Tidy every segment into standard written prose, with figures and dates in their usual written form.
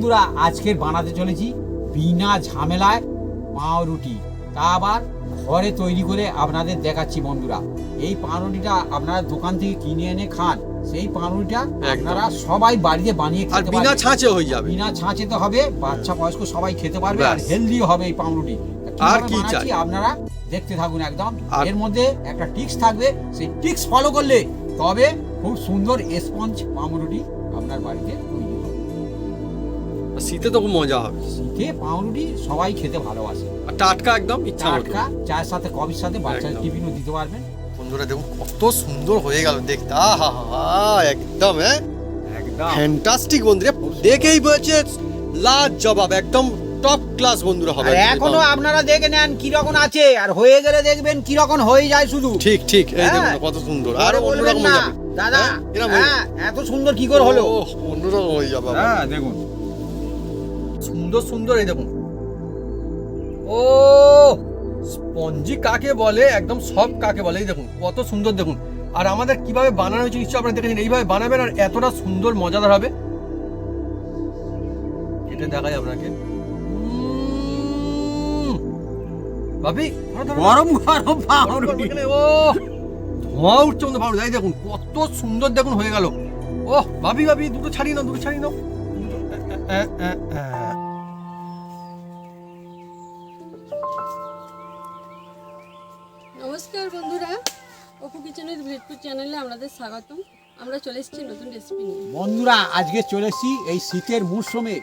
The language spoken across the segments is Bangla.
বন্ধুরা আজকের বানাতে চলেছি বিনা ঝামেলায় পাউরুটি, তা আবার ঘরে তৈরি করে আপনাদের দেখাচ্ছি বন্ধুরা। এই পাউরুটিটা আপনারা দোকান থেকে কিনে এনে খান, সেই পাউরুটিটা আপনারা সবাই বাড়িতে বানিয়ে খেতে পারবেন। বিনা ছাঁচে হয়ে যাবে, বিনা ছাঁচে তো হবে, বাচ্চা বয়স্ক সবাই খেতে পারবে আর হেলদি হবে এই পাউরুটি। আর কি চাই আপনারা দেখতে থাকুন একদম। এর মধ্যে একটা টিক্স থাকবে, সেই টিক্স ফলো করলে তবে খুব সুন্দর স্পঞ্জ পাউরুটি আপনার বাড়িতে তৈরি হবে। শীতে তো খুব মজা হবে, শীতে পাউরুটি সবাই খেতে ভালোবাসে, আর টাটকা একদম ইচ্ছা মতো। টাটকা চায়ের সাথে কফির সাথে বাচ্চাদের টিফিনও দিতে পারবেন। বন্ধুরা দেখুন কত সুন্দর হয়ে গেল দেখতে, আহা একদম একদম ফ্যান্টাস্টিক বন্ধুরা, দেখেই বলছে লাজবাব, একদম টপ ক্লাস বন্ধুরা হবে। এখনো আপনারা দেখে নেন কি রকম আছে, আর হয়ে গেলে দেখবেন কি রকম হয়ে যায় শুধু। ঠিক ঠিক, এই দেখুন কত সুন্দর, আর অন্যরকম হয়ে যাবে দাদা। হ্যাঁ এত সুন্দর কি করে হলো, অন্যরকম হয়ে যাবে। হ্যাঁ দেখুন সুন্দর সুন্দর, এই দেখুন ও স্পঞ্জি কাকে বলে, একদম সব কাকে বলে, এই দেখুন কত সুন্দর দেখুন। আর আমাদের কিভাবে বানানো হয়েছে নিশ্চয়ই আপনারা দেখেছেন, এইভাবে বানাবেন আর এতটা সুন্দর মজাদার হবে। এটা দেখাই আপনাকে, ভাবি গরম গরম পাউরুটি, ও ধোঁয়া উঠছে মতো পাউরুটি, এই দেখুন কত সুন্দর দেখুন হয়ে গেল। ও ভাবি ভাবি দুটো ছাড়িয়ে নাও, দুটো ছাড়িয়ে নাও। নমস্কার বন্ধুরা, অপু কিচেনের ভিটপুর চ্যানেলে আপনাদের স্বাগতম। আমরা চলে এসেছি নতুন রেসিপি নিয়ে। বন্ধুরা আজকে চলে এসেছি এই শীতের মরশুমে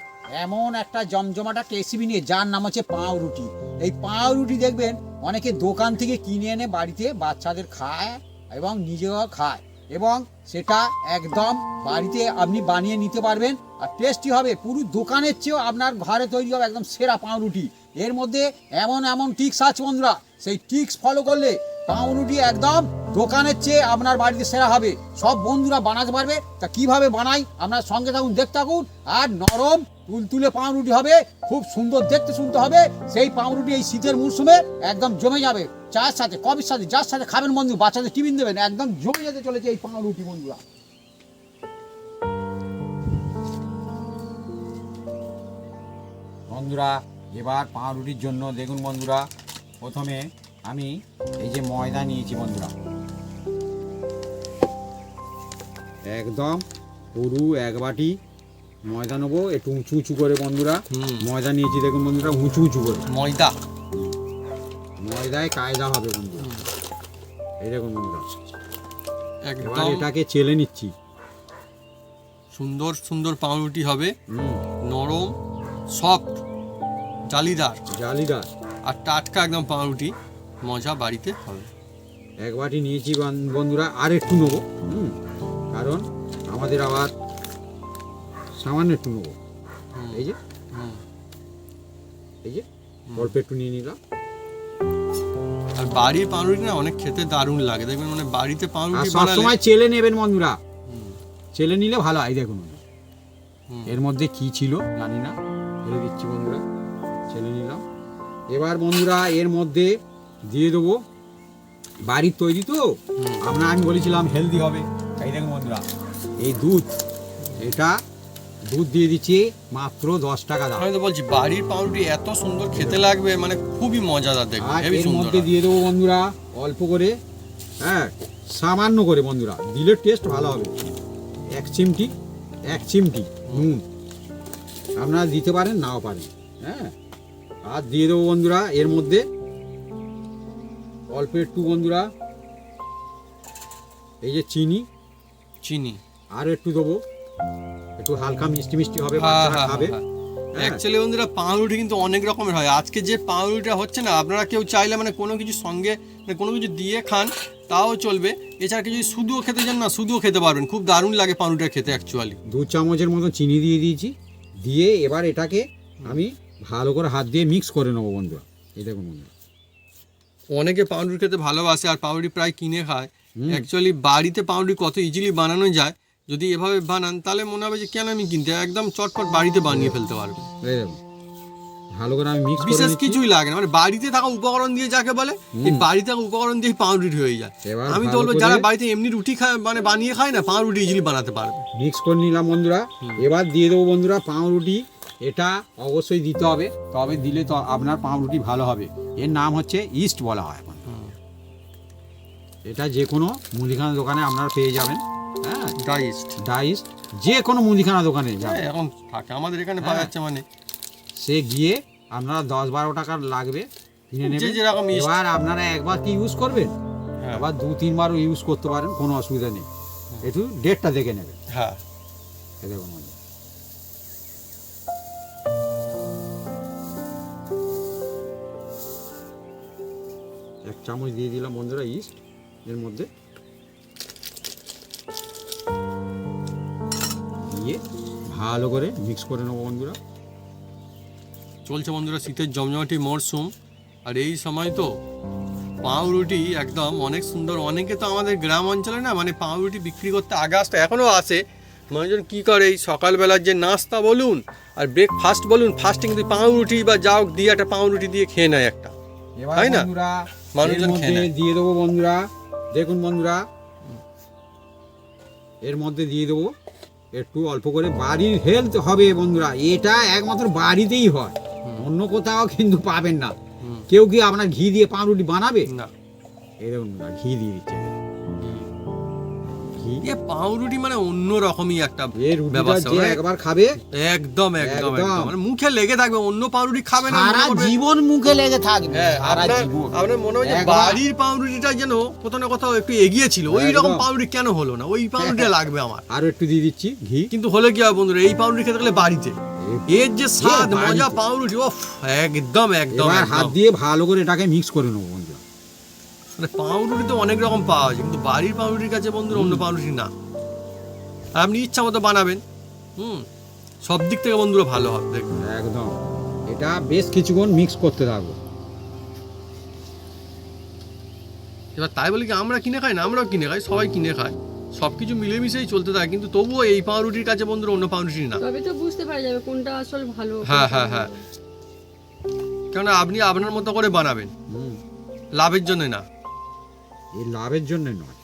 এমন একটা জমজমাটা রেসিপি নিয়ে, যার নাম হচ্ছে পাউরুটি। এই পাউরুটি দেখবেন অনেকে দোকান থেকে কিনে এনে বাড়িতে বাচ্চাদের খায় এবং নিজেও খায়, এবং সেটা একদম বাড়িতে আপনি বানিয়ে নিতে পারবেন আর টেস্টি হবে, পুরো দোকানের চেয়েও আপনার ঘরে তৈরি হবে একদম সেরা পাউরুটি। এর মধ্যে এমন এমন টিক্স আছে বন্ধুরা, সেই টিক্স ফলো করলে পাউরুটি একদম দোকানের চেয়ে আপনার বাড়িতে সেরা হবে, সব বন্ধুরা বানাতে পারবে। তা কিভাবে বানাই আপনার সঙ্গে থাকুন, দেখতে থাকুন। আর নরম তুলতুলে পাউরুটি হবে, খুব সুন্দর দেখতে শুনতে হবে। সেই পাউরুটি এই শীতের মরশুমে একদম জমে যাবে, চায়ের সাথে কফির সাথে যার সাথে খাবেন বন্ধু, বাচ্চাদের টিফিন দেবেন, একদম জমে যেতে চলেছে এই পাউরুটি বন্ধুরা। বন্ধুরা এবার পাউরুটির জন্য দেখুন বন্ধুরা, প্রথমে আমি এই যে ময়দা নিয়েছি বন্ধুরা, একদম পুরো এক বাটি ময়দা নেবো, একটু উঁচু উঁচু করে বন্ধুরা ময়দা নিয়েছি। দেখুন বন্ধুরা উঁচু উঁচু করে ময়দায় কায়দা হবে বন্ধুরা, এই দেখুন বন্ধুরা এবার এটাকে চেলে নিচ্ছি। সুন্দর সুন্দর পাউরুটি হবে, নরম সফট জালিদার জালিদার আর টাটকা একদম পাউরুটি, মজা বাড়িতে হবে। এক বাটি নিয়েছি বন্ধুরা, আর একটু নেবো, কারণ আমাদের আবার সামান্য একটু নেবো। এই যে এই যে অল্প একটু নিয়ে নিলাম। আর বাড়ির পাউরুটি না অনেক খেতে দারুণ লাগে, দেখবেন মানে বাড়িতে পাউরুটি সবসময় চেলে নেবেন বন্ধুরা, চেলে নিলে ভালো হয়। দেখুন এর মধ্যে কি ছিল জানি না, ফেলে দিচ্ছি বন্ধুরা, চেলে নিলাম। এবার বন্ধুরা এর মধ্যে দিয়ে দেবো, বাড়ির তৈরি তো আপনার আমি বলেছিলাম হেলদি হবে, এই দেখুন বন্ধুরা এই দুধ, এটা দুধ দিয়ে দিচ্ছি মাত্র 10 টাকা দাম। আমি তো বলছি বাড়ির পাউরুটি এত সুন্দর খেতে লাগবে, মানে খুবই মজাদার দেখবে। আর এর মধ্যে দিয়ে দেবো বন্ধুরা অল্প করে, হ্যাঁ সামান্য করে বন্ধুরা, দিলে টেস্ট ভালো হবে, এক চিমটি নুন, আপনারা দিতে পারেন নাও পারেন, হ্যাঁ। আর দিয়ে দেবো বন্ধুরা এর মধ্যে অল্প একটু বন্ধুরা এই যে চিনি আর একটু দেবো, একটু হালকা মিষ্টি মিষ্টি হবে, বাচ্চারা খাবে। অ্যাকচুয়ালি বন্ধুরা পাউরুটি কিন্তু অনেক রকমের হয়, আজকে যে পাউরুটিটা হচ্ছে না, আপনারা কেউ চাইলে মানে কোনো কিছু সঙ্গে মানে কোনো কিছু দিয়ে খান তাও চলবে, এছাড়া কিছু শুধুও খেতে চান না শুধুও খেতে পারবেন, খুব দারুণ লাগে পাউরুটিটা খেতে। অ্যাকচুয়ালি 2 চামচের মতো চিনি দিয়ে দিয়েছি, দিয়ে এবার এটাকে আমি ভালো করে হাত দিয়ে মিক্স করে নেবো বন্ধুরা। এই দেখুন বন্ধুরা অনেকে পাউরুটি খেতে ভালোবাসে আর পাউরুটি প্রায় কিনে খায়, অ্যাকচুয়ালি বাড়িতে পাউরুটি কত ইজিলি বানানো যায়, যদি এভাবে বানান তাহলে মনে হবে যে কেন আমি কিনতে, একদম চটপট বাড়িতে বানিয়ে ফেলতে পারবে। এই দেখুন ভালো করে আমি মিক্স করে বিশেষ নিচ্ছি। কিছুই লাগে না, মানে বাড়িতে থাকা উপকরণ দিয়ে যাকে বলে, এই বাড়িতে থাকা উপকরণ দিয়ে পাউরুটি হয়ে যায়। আমি তো বলবো যারা বাড়িতে এমনি রুটি খায় মানে বানিয়ে খায় না, পাউরুটি ইজিলি বানাতে পারবে। মিক্স করে নিলাম বন্ধুরা। এবার দিয়ে দেবো বন্ধুরা পাউরুটি, এটা অবশ্যই দিতে হবে, তবে দিলে তো আপনার পাউরুটি ভালো হবে। এর নাম হচ্ছে ইস্ট বলা হয় এখন। এটা যে কোনো মুদিখানা দোকানে আপনারা পেয়ে যাবেন। হ্যাঁ, ডাইস্ট যে কোনো মুদিখানা দোকানে যাবেন, এখন থাকে আমাদের এখানে পাওয়া যাচ্ছে, মানে সে গিয়ে আপনারা 10-12 টাকার লাগবে কিনে যে নেবেন। যেরকম yeast। এবার আপনারা একবার কি ইউজ করবেন, হ্যাঁ। আবার 2-3বারও ইউজ করতে পারেন, কোনো অসুবিধা নেই। একটু ডেটটা দেখে নেবেন। হ্যাঁ, এই দেখুন বন্ধু। এক চামচ দিয়ে দিলাম বন্ধুরা ইস্ট এর মধ্যে, দিয়ে ভালো করে মিক্স করে নেবো বন্ধুরা। চলছে বন্ধুরা শীতের জমজমাটি মরশুম, আর এই সময় তো পাউরুটি একদম অনেক সুন্দর। অনেকে তো আমাদের গ্রাম অঞ্চলে না মানে পাউরুটি বিক্রি করতে আগে আসতে, এখনও আসে। মানুষজন কী করে, এই সকালবেলার যে নাস্তা বলুন আর ব্রেকফাস্ট বলুন, ফার্স্টে কিন্তু পাউরুটি বা যাও দিয়ে একটা পাউরুটি দিয়ে খেয়ে নেয় একটা, এবার তাই না? বন্ধুরা মানুষজন এর খেয়ে মধ্যে নেয়। দিয়ে দেবো বন্ধুরা, দেখুন বন্ধুরা, এর মধ্যে দিয়ে দেবো একটু অল্প করে। বাড়ির হেলথ হবে বন্ধুরা, এটা একমাত্র বাড়িতেই হয়, অন্য কোথাও কিন্তু পাবেন না। কেউ কি আপনার ঘি দিয়ে পাউরুটি বানাবে না, এই দেখুন না, ঘি দিয়ে দিচ্ছে, ঘি। এ পাউরুটি মানে অন্য রকমই একটা এই রুটিটা ব্যবস্থা, যে মানে একবার খাবে একদম একদম একদম। একদম মানে মুখে লেগে থাকবে। অন্য পাউরুটি খাবে না, সারা মনে করবে- জীবন মুখে লেগে থাকবে, হ্যাঁ, সারা আপনার জীবন। আপনার মনে হয় যে একবার- বাড়ির পাউরুটিটা যেন কোথাও না কোথাও একটু এগিয়ে ছিল, ওই রকম একদম। পাউরুটি কেন হলো না, ওই পাউরুটিটা লাগবে আমার। আরো একটু দিয়ে দিচ্ছি ঘি। কিন্তু হলে কি হবে বন্ধুরা, এই পাউরুটি খেতে গেলে বাড়িতে এর যে স্বাদ বাড়িতে। মজা পাউরুটি, ওফ একদম একদম এবার হাত একদম। দিয়ে ভালো করে এটাকে মিক্স করে নেবো বন্ধুরা। মানে পাউরুটি তো অনেক রকম পাওয়া যায়, কিন্তু বাড়ির পাউরুটির কাছে বন্ধুরা অন্য পাউরুটি না। আর আপনি ইচ্ছা মতো বানাবেন, সব দিক থেকে বন্ধুরা ভালো হবে দেখুন। একদম এটা বেশ কিছুক্ষণ মিক্স করতে থাকবো। এবার তাই বলি কি আমরা কিনে খাই না, আমরাও কিনে খাই, সবাই কিনে খায়, সব কিছু মিলেমিশেই চলতে থাকে, কিন্তু তবুও এই পাউরুটির কাছে বন্ধুরা অন্য পাউরুটি না। তবে তো বুঝতে পারা যাবে কোনটা আসল ভালো। হ্যাঁ, কোনটা হ্যাঁ, হ্যাঁ। ভালো। কেননা আপনি আপনার মতো করে বানাবেন, হুম, লাভের জন্য না। এই লাভের জন্য নয়,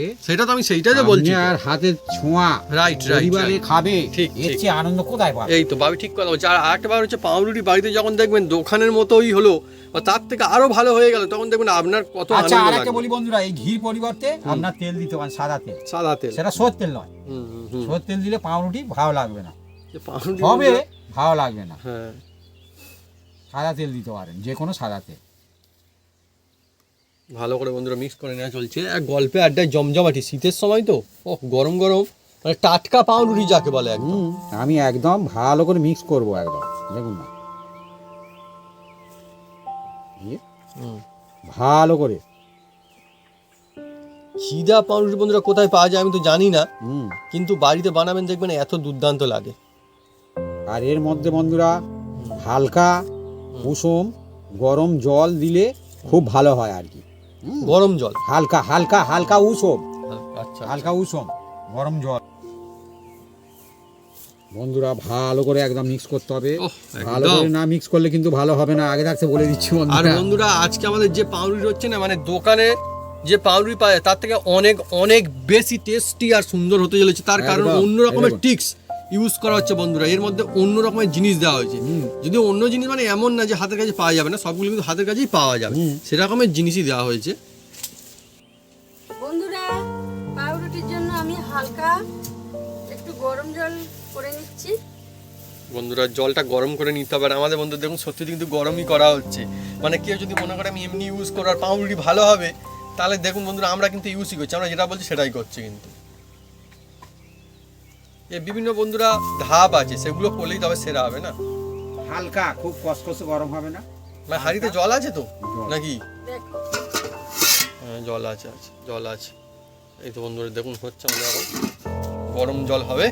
এ সেটা তো আমি সেইটা যে বলছি। আপনি আর হাতের ছোঁয়া রাইট পরিবারে রাইট খাবে, ঠিক, এর ঠিক। চেয়ে আনন্দ কোথায় পাবে? এই তো ভাবি ঠিক কথা বলছে। আর আরেকটা ব্যাপার হচ্ছে পাউরুটি বাড়িতে যখন দেখবেন দোকানের মতোই হলো বা তার থেকে আরো ভালো হয়ে গেল, তখন দেখবেন আপনার কত আচ্ছা, আনন্দ আর একটা লাগবে। বলি বন্ধুরা, এই ঘির পরিবর্তে আপনার তেল দিতে পারেন, সাদা তেল। সাদা তেল, সেটা সর তেল নয়, সর তেল দিলে পাউরুটি ভালো লাগবে না, যে পাউরুটি হবে বন্ধুরা- ভালো লাগবে না। হ্যাঁ, সাদা তেল দিতে পারেন, যে কোনো সাদা তেল। ভালো করে বন্ধুরা মিক্স করে নেওয়া চলছে। এক গল্পে আড্ডায় জমজমাটি, শীতের সময় তো গরম গরম মানে টাটকা পাউরুটি যাকে বলে একদম। আমি একদম ভালো করে মিক্স করব একদম, দেখুন না, দিয়ে ভালো করে। খিদা পাউরুটি বন্ধুরা কোথায় পাওয়া যায় আমি তো জানি না, হুম, কিন্তু বাড়িতে বানাবেন দেখবেন এত দুর্দান্ত লাগে। আর এর মধ্যে বন্ধুরা হালকা কুসুম গরম জল দিলে খুব ভালো হয় আর কি। গরম জল, হালকা হালকা হালকা উষম, আচ্ছা, হালকা উষম গরম জল বন্ধুরা ভালো করে একদম মিক্স করতে হবে। ওহ, ভালো একদম। করে না মিক্স করলে কিন্তু ভালো হবে না, আগে থাকতে বলে দিচ্ছি আর বন্ধুরা। বন্ধুরা আজকে আমাদের যে পাউরুটি হচ্ছে না, মানে দোকানে যে পাউরুটি পাওয়া যায় তার থেকে অনেক অনেক বেশি টেস্টি আর সুন্দর হতে চলেছে। তার কারণ একদম, অন্য রকমের একদম। টিক্স ইউজ করা হচ্ছে বন্ধুরা, এর মধ্যে অন্য রকমের জিনিস দেওয়া হয়েছে। যদি অন্য জিনিস মানে এমন না যে হাতের কাছে পাওয়া যাবে না, সবগুলো কিন্তু হাতের কাছেই পাওয়া যাবে, সেরকমের জিনিসই দেওয়া হয়েছে। বন্ধুরা পাউরুটির জন্য আমি হালকা একটু গরম জল করে নিচ্ছি। বন্ধুরা জলটা গরম করে নিতে হবে। আর আমাদের বন্ধু দেখুন সত্যি কিন্তু গরমই করা হচ্ছে, মানে কেউ যদি মনে করে আমি এমনি ইউজ করার পাউরুটি ভালো হবে, তাহলে দেখুন বন্ধুরা আমরা কিন্তু ইউজই করছি, আমরা যেটা বলছি সেটাই করছি। কিন্তু এ বিভিন্ন বন্ধুরা ধাপ আছে, সেগুলো করলেই তবে সেরা হবে না। হালকা খুব কসকসে গরম হবে না। মানে হাঁড়িতে জল আছে তো জল। নাকি? দেখো হ্যাঁ জল আছে, জল আছে। এই তো বন্ধুরা দেখুন হচ্ছে আমাদের এখন গরম জল হবে।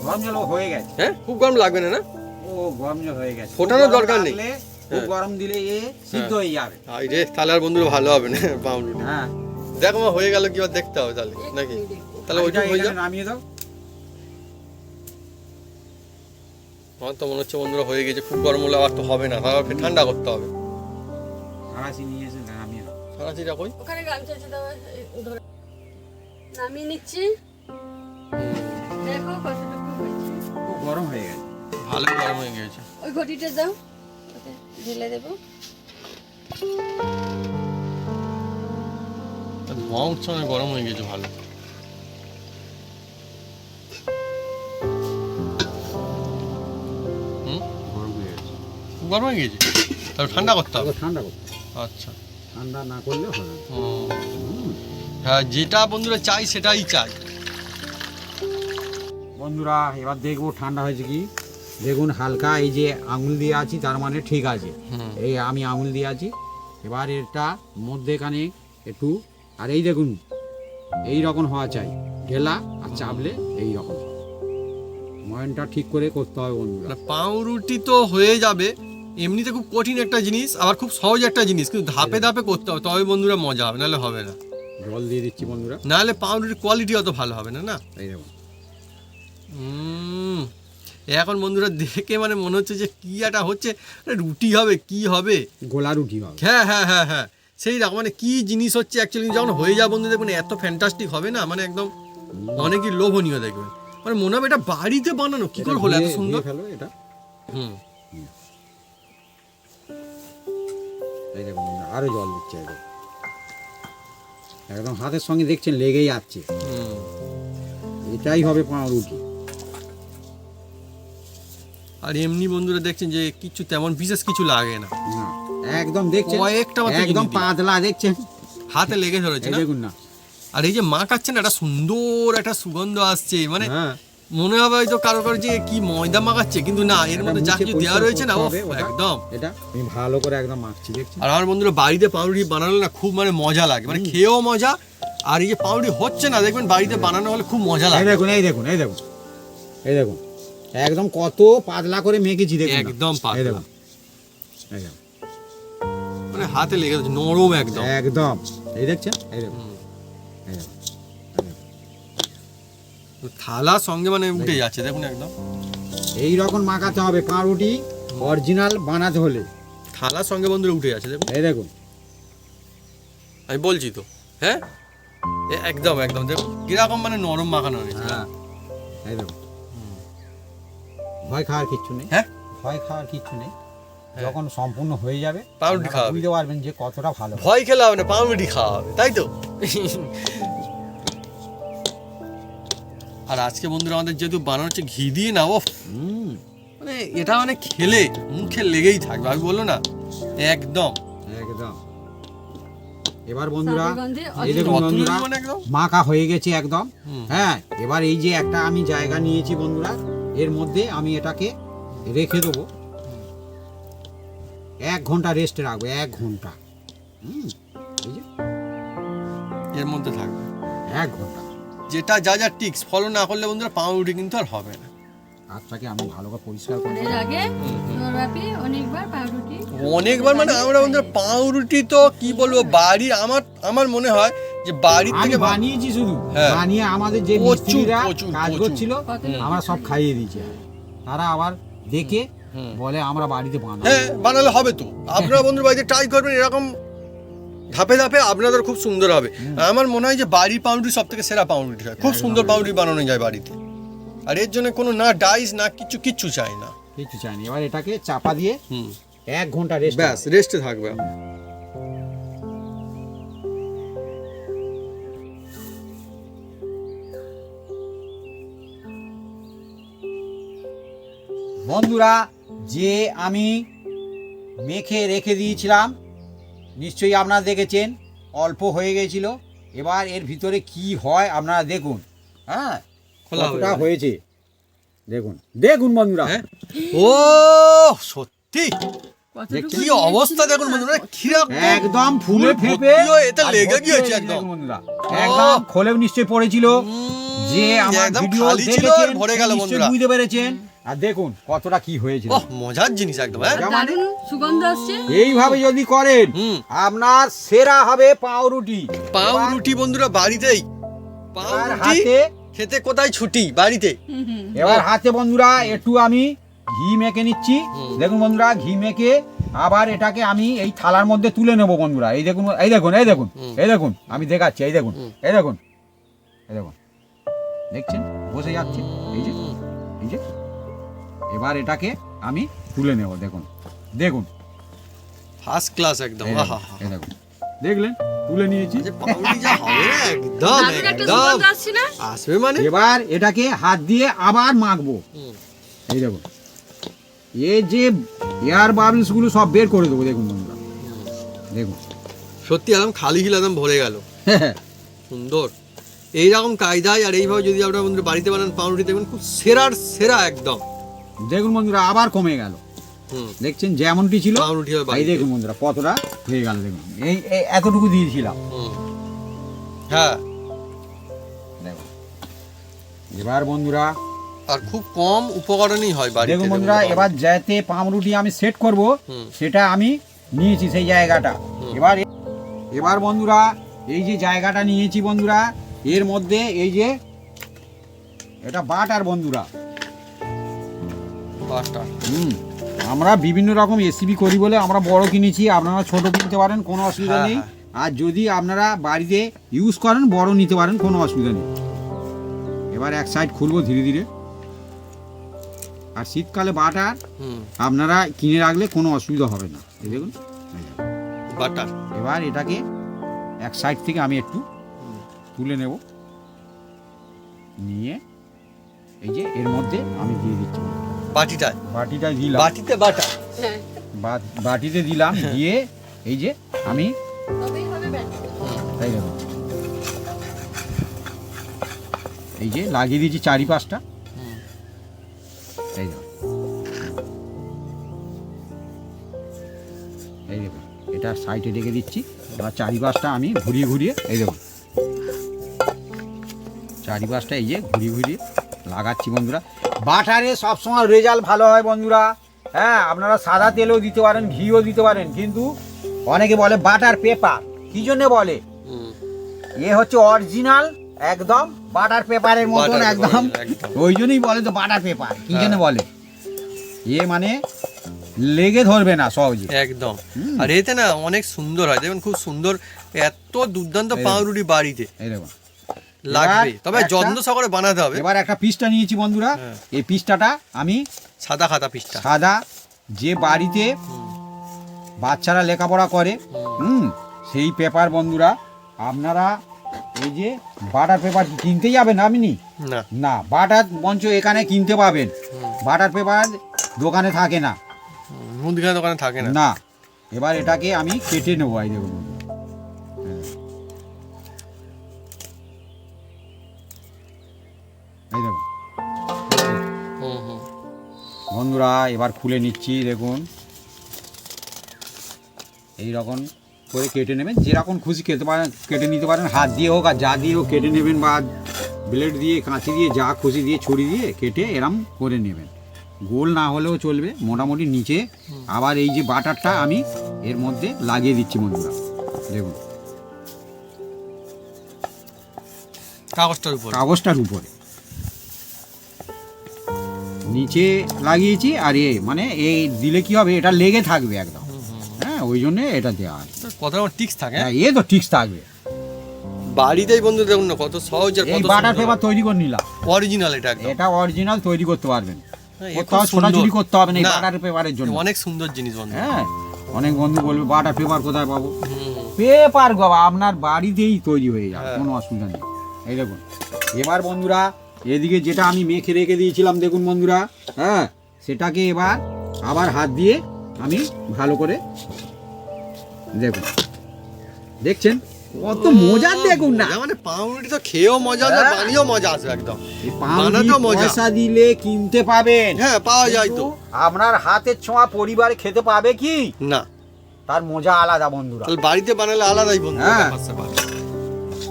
গরম জল হয়ে গেছে, হ্যাঁ খুব গরম লাগবে না, না ও গরম জল হয়ে গেছে, ফোটানোর খুব গরম দরকার নেই। লাগলে, খুব গরম দিলে এ সিদ্ধ হয়ে যাবে। আই রে, তাহলে আর বন্ধুরা ভালো হবে না পাউরুটি। হ্যাঁ, দেখো মা হয়ে গেল কি আর দেখতে হবে তাহলে নাকি? এক্ষুনি দেখবো। তাহলে ওইটা হয়ে এখানে যাবে। নামিয়ে দাও। আমার তো মনে হচ্ছে বন্ধুরা হয়ে গেছে, খুব গরম হলে আর তো হবে না, তাহলে ফের ঠান্ডা করতে হবে। আড়াইশি নিয়ে এসে নামিয়ে দাও। সারাচিটা কই? ওখানে গামছা দাও, ধরে নামিয়ে নিচ্ছি। দেখো কতটুকু হয়েছে। খুব গরম হয়ে গেছে। ভালো গরম হয়ে গেছে। ওই ঘটিটা দাও, ওতে ঢেলে দেবো। ধোঁয়া উঠছে না, গরম হয়ে গেছে ভালো। গরম হয়ে গেছে, তারপর ঠান্ডা করতে হবে। ঠান্ডা করতে, আচ্ছা, ঠান্ডা না করলে হবে না। হ্যাঁ, যেটা বন্ধুরা চাই সেটাই চাই। বন্ধুরা এবার দেখবো ঠান্ডা হয়েছে কি। দেখুন হালকা এই যে আঙুল দিয়ে আছি, তার মানে ঠিক আছে। এই আমি আঙুল দিয়ে আছি, এবার এটা মধ্যেখানে একটু, আর এই দেখুন এই রকম হওয়া চাই, ঢেলা আর চাপলে এই রকম। ময়নটা ঠিক করে করতে হবে বন্ধুরা। পাউরুটি তো হয়ে যাবে, এমনিতে খুব কঠিন একটা জিনিস, আবার খুব সহজ একটা জিনিস, কিন্তু ধাপে ধাপে করতে হবে, তবে বন্ধুরা মজা হবে, নাহলে হবে না। জল দিয়ে দিচ্ছি বন্ধুরা, নাহলে পাউরুটির কোয়ালিটি অত ভালো হবে না। না এই দেখুন। এখন বন্ধুরা দেখে মানে মনে হচ্ছে যে কি একটা হচ্ছে, রুটি হবে কি হবে, গোলা রুটি হবে। হ্যাঁ হ্যাঁ হ্যাঁ হ্যাঁ, সেই রকম মানে কি জিনিস হচ্ছে অ্যাকচুয়ালি। যখন হয়ে যাবে বন্ধু দেখবেন এত ফ্যান্টাস্টিক হবে না, মানে একদম অনেকই লোভনীয় দেখবেন। মানে মনে হবে এটা বাড়িতে বানানো, কি করে হলো এত সুন্দর। ফেলো এটা। এই দেখুন আরো জল দিচ্ছে, একদম হাতের সঙ্গে দেখছেন লেগেই যাচ্ছে। এটাই হবে পাউরুটি। আর এমনি বন্ধুরা দেখছেন যে কিছু তেমন বিশেষ কিছু লাগে না, না একদম দেখছেন কয়েকটা মাত্র একদম জিনিস দিয়ে। পাতলা দেখছেন, হাতে লেগে ধরেছে এই না। দেখুন না। আর এই যে মাখাচ্ছেন একটা সুন্দর একটা সুগন্ধ আসছে, মানে হ্যাঁ, মনে হবে হয়তো কারো কারো যে কি ময়দা মাখাচ্ছে, কিন্তু না, এর মধ্যে যা কিছু দেওয়া রয়েছে না, ও একদম। এটা আমি ভালো করে একদম মাখছি দেখছেন। আর আমার বন্ধুরা বাড়িতে পাউরুটি বানালে না খুব মানে মজা লাগে, মানে খেয়েও মজা। আর এই যে পাউরুটি হচ্ছে না দেখবেন বাড়িতে বানানো হলে খুব মজা এই লাগে। দেখুন এই দেখুন এই দেখুন এই দেখুন, একদম কত পাতলা করে মেখেছি দেখুন না। একদম এই পাতলা, দেখুন, এই দেখুন মানে হাতে লেগে যাচ্ছে, নরম একদম। একদম। এই দেখছেন, এই দেখুন এই দেখুন। থালার সঙ্গে মানে উঠে যাচ্ছে দেখুন একদম। এই রকম মাখাতে হবে পাউরুটি, অরিজিনাল বানাতে হলে। থালার সঙ্গে বন্ধুরা উঠে যাচ্ছে দেখুন, এই দেখুন। আমি বলছি তো। হ্যাঁ, একদম একদম দেখুন কিরকম মানে নরম মাখানো হয়েছে। হ্যাঁ, এই দেখুন। ভয় খাওয়ার কিচ্ছু নেই, হ্যাঁ, ভয় খাওয়ার কিচ্ছু নেই। যখন সম্পূর্ণ হয়ে যাবে পাউরুটি আপনারা খাওয়াবে। বুঝতে পারবেন যে কতটা ভালো। ভয় খেলে হবে না, পাউরুটি খাওয়া হবে, তাই তো। আর আজকে বন্ধুরা আমাদের যেহেতু বানানো হচ্ছে ঘি দিয়ে না, ও মানে এটা মানে খেলে মুখে লেগেই থাকবে, আমি বললো না একদম একদম। এবার বন্ধুরা সাদা গন্ধে এই দেখুন অতুলনীয় বন্ধুরা, মানে একদম। মাখা হয়ে গেছে একদম। হুম। হ্যাঁ, এবার এই যে একটা আমি জায়গা নিয়েছি বন্ধুরা, এর মধ্যে আমি এটাকে রেখে দেবো, 1 ঘন্টা রেস্টে রাখবো, 1 ঘন্টা। এই যে এর মধ্যে থাকবে 1 ঘন্টা। যেটা যা যা টিক্স ফলো না করলে বন্ধুরা পাউরুটি কিন্তু আর হবে না। হাতটাকে আমি ভালো করে পরিষ্কার করে এর আগে দৌড়াপি অনেকবার পাউরুটি অনেকবার মানে আমরা বন্ধুরা পাউরুটি তো কি বলবো, বাড়ির আমার মনে হয় যে বাড়ির আমি থেকে বানিয়েছি শুধু, হ্যাঁ। বানিয়ে আমাদের যে প্রচুর, মিস্ত্রিরা প্রচুর, কাজ প্রচুর। করছিল কত আমরা সব খাইয়ে দিয়েছি। তারা আবার দেখে বলে আমরা বাড়িতে বানাবো। হ্যাঁ বানালে হবে তো। আপনারা বন্ধুরা বাড়িতে ট্রাই করবেন, এরকম ধাপে ধাপে আপনাদের খুব সুন্দর হবে। আমার মনে হয় যে বাড়ির পাউরুটি সব থেকে সেরা পাউরুটি হয়, খুব সুন্দর পাউরুটি বানানো যায় বাড়িতে। আর এর জন্য কোনো না ডাইস না কিচ্ছু চাই না, কিছু চাইনি। এবার এটাকে চাপা দিয়ে 1 ঘন্টা রেস্ট। ব্যাস রেস্টে থাকবে। বন্ধুরা যে আমি মেখে রেখে দিয়েছিলাম, নিশ্চয়ই আপনারা দেখেছেন অল্প হয়ে গেছিল। এবার এর ভিতরে কি হয় আপনারা দেখুন। হ্যাঁ, খোলা হবে কতটা এবার। হয়েছে দেখুন, দেখুন বন্ধুরা। হ্যাঁ? ও সত্যি কতটুকু কি অবস্থা দেখুন বন্ধুরা, কিরকম একদম ফুলে ফুল ফেপে ভর্তি হয়ে এতে আর লেগে ভর্তি গিয়েছে হয়ে একদম। দেখুন বন্ধুরা, একদম খোলেও নিশ্চয়ই পড়েছিল। যে আমার একদম ভিডিও খালি ছিল আর দেখেছেন ভরে গেল নিশ্চয়ই বন্ধুরা। বুঝতে পেরেছেন। আর দেখুন কতটা কি হয়েছিল। ওহ মজার জিনিস একদম। হ্যাঁ দারুণ সুগন্ধ আসছে। এইভাবে যদি করেন আপনার সেরা হবে পাউরুটি। পাউরুটি বন্ধুরা বাড়িতেই, এবার পাউরুটি হাতে, খেতে কোথায় ছুটি, বাড়িতে। এবার হাতে বন্ধুরা একটু আমি ঘি মেখে নিচ্ছি। দেখুন বন্ধুরা, ঘি মেখে আবার এটাকে আমি এই থালার মধ্যে তুলে নেব বন্ধুরা। এই দেখুন এই দেখুন এই দেখুন এই দেখুন, আমি দেখাচ্ছি। এই দেখুন এই দেখুন এই দেখুন, দেখছেন বসে যাচ্ছে। এই যে এই যে এবার এটাকে আমি তুলে নেব। দেখুন দেখুন ফার্স্ট ক্লাস একদম। এই দেখুন, আহা এই দেখুন, দেখলেন তুলে নিয়েছি। যে পাউরুটি যা হবে না, একদম দারুণ একটা একদম সুগন্ধ আসছে না? আসবে মানে। এবার এটাকে হাত দিয়ে আবার মাখবো। হুম, এই দেখুন, এই যে এয়ার বাবলস গুলো সব বের করে দেবো। দেখুন বন্ধুরা, দেখুন সত্যি একদম খালি খিল একদম ভরে গেল। সুন্দর এইরকম কায়দায় আর এইভাবে যদি আপনারা বন্ধুরা বাড়িতে বানান পাউরুটি, দেখবেন খুব সেরার সেরা একদম। দেখুন বন্ধুরা, আবার কমে গেল। হুম, দেখছেন যেমনটি ছিল, পাউরুটি হবে এই বাড়িতে। দেখুন বন্ধুরা কতটা হয়ে গেল। দেখুন এই এই এতটুকু দিয়েছিলাম। হুম, হ্যাঁ, দেখুন এবার বন্ধুরা, আর খুব কম উপকরণই হয় বাড়িতে। দেখুন বন্ধুরা, এবার যাতে পাউরুটি আমি সেট করব হুম, সেটা আমি নিয়েছি সেই জায়গাটা। হুম। এবার বন্ধুরা, এই যে জায়গাটা নিয়েছি বন্ধুরা, এর মধ্যে এই যে এটা বাটার বন্ধুরা। বাটার। আমরা বিভিন্ন রকম এসিবি করি বলে আমরা বড় কিনেছি, আপনারা ছোট কিনতে পারেন, কোনো অসুবিধা হ্যাঁ, নেই। হ্যাঁ। আর যদি আপনারা বাড়িতে ইউজ করেন বড় নিতে পারেন, কোনো অসুবিধা নেই। এবার এক সাইড খুলবো ধীরে ধীরে। আর শীতকালে বাটার হুম, আপনারা কিনে রাখলে কোনো অসুবিধা হবে না। এই দেখুন, এই দেখুন। বাটার। এবার এটাকে এক সাইড থেকে আমি একটু তুলে নেব, নিয়ে এই যে এর মধ্যে আমি দিয়ে দিচ্ছি। বাটিটায় বাটিটায় দিলাম, বাটিতে বাটার। হ্যাঁ, বাটিতে দিলাম, দিয়ে এই যে আমি তবেই হবে ব্যাটার। তাই দেখুন, এই যে লাগিয়ে দিয়েছি চারিপাশটা। হুম, এই দেখুন, এই দেখুন, এটা সাইডে রেখে দিচ্ছি। এবার চারিপাশটা আমি ঘুরিয়ে ঘুরিয়ে, এই দেখুন চারিপাশটা এই যে ঘুরিয়ে ঘুরিয়ে লাগাচ্ছি বন্ধুরা। বাটারে সবসময় রেজাল্ট ভালো হয় বন্ধুরা। হ্যাঁ, আপনারা সাদা তেলও দিতে পারেন, ঘিও দিতে পারেন, কিন্তু অনেকে বলে বাটার পেপার। কি জন্য বলে? হুম, এ হচ্ছে অরিজিনাল একদম বাটার পেপারের মতন Butter paper, একদম। একদম। ওই জন্যই বলে তো বাটার পেপার। কি জন্য হ্যাঁ। বলে? এ মানে লেগে ধরবে না সহজে। একদম। হুম। আর এতে না অনেক সুন্দর হয়, দেখুন খুব সুন্দর। এত দুর্দান্ত এই পাউরুটি বাড়িতে এই দেখুন, লাগবে, তবে একটা- যত্ন সহকারে বানাতে হবে। এবার একটা পিসটা নিয়েছি বন্ধুরা। হ্যাঁ। এই পিসটাটা আমি সাদা খাতা পিসটা। সাদা, যে বাড়িতে হুম, বাচ্চারা লেখাপড়া করে, হুম, সেই পেপার বন্ধুরা। আপনারা এই যে বাটার পেপার কিনতে যাবেন আপনি না, না, বাটার মঞ্চ এখানে কিনতে পাবেন। বাটার পেপার দোকানে থাকে না, মুদিখানা দোকানে থাকে না। না। এবার এটাকে আমি কেটে নেবো। এই দেখুন, হ্যাঁ। এই দেখুন হুম, হুম, বন্ধুরা, এবার খুলে নিচ্ছি। দেখুন এই রকম করে কেটে নেবেন, যেরকম খুশি কেটে পারেন, কেটে নিতে পারেন। হাত দিয়ে হোক আর যা দিয়ে হোক কেটে নেবেন, বা ব্লেড দিয়ে, কাঁচি দিয়ে, যা খুশি দিয়ে, ছুরি দিয়ে কেটে এরম করে নেবেন। গোল না হলেও চলবে, মোটামুটি নিচে। আবার এই যে বাটারটা আমি এর মধ্যে লাগিয়ে দিচ্ছি বন্ধুরা। দেখুন কাগজটার উপর। কাগজটার উপরে নিচে লাগিয়েছি। আর মানে এই দিলে কি হবে, এটা লেগে থাকবে একদম। হ্যাঁ, ওই জন্য এটা দেওয়া আছে। কত টিক্স থাকে। হ্যাঁ, এ তো ঠিক থাকবে। বাড়িতেই বন্ধু দেখুন না কত সহজ আর এই কত বাটার পেপার তৈরি করে নিলাম। অরিজিনাল এটা একদম। এটা অরিজিনাল তৈরি করতে পারবেন, হ্যাঁ, এ কোথাও খুব সুন্দর। ছোটাছুটি করতে হবে না এই না, বাটার পেপারের জন্য। অনেক সুন্দর জিনিস বন্ধু। হ্যাঁ, অনেক বন্ধু বলবে বাটার পেপার কোথায় পাবো? হুম, পেপার বাবা আপনার বাড়িতেই তৈরি হয়ে যাবে, হ্যাঁ। কোনো অসুবিধা নেই। এই দেখুন, এবার বন্ধুরা এদিকে যেটা আমি মেখে রেখে দিয়েছিলাম, দেখুন বন্ধুরা, হ্যাঁ, সেটাকে এবার আবার হাত দিয়ে আমি ভালো করে, দেখুন দেখছেন কত মজার, দেখুন না। মজা মানে পাউরুটি তো খেয়েও মজা আসবে, হ্যাঁ। বানিয়েও মজা আসবে একদম। এই পাউরুটি বানাতেও মজা। পয়সা দিলে কিনতে পাবেন, হ্যাঁ, পাওয়া যায় তো। কিন্তু আপনার হাতের ছোঁয়া পরিবারে খেতে পাবে কি? না, তার মজা আলাদা বন্ধুরা। তাহলে বাড়িতে বানালে আলাদাই বন্ধু। হ্যাঁ। ব্যাপার স্যাপার।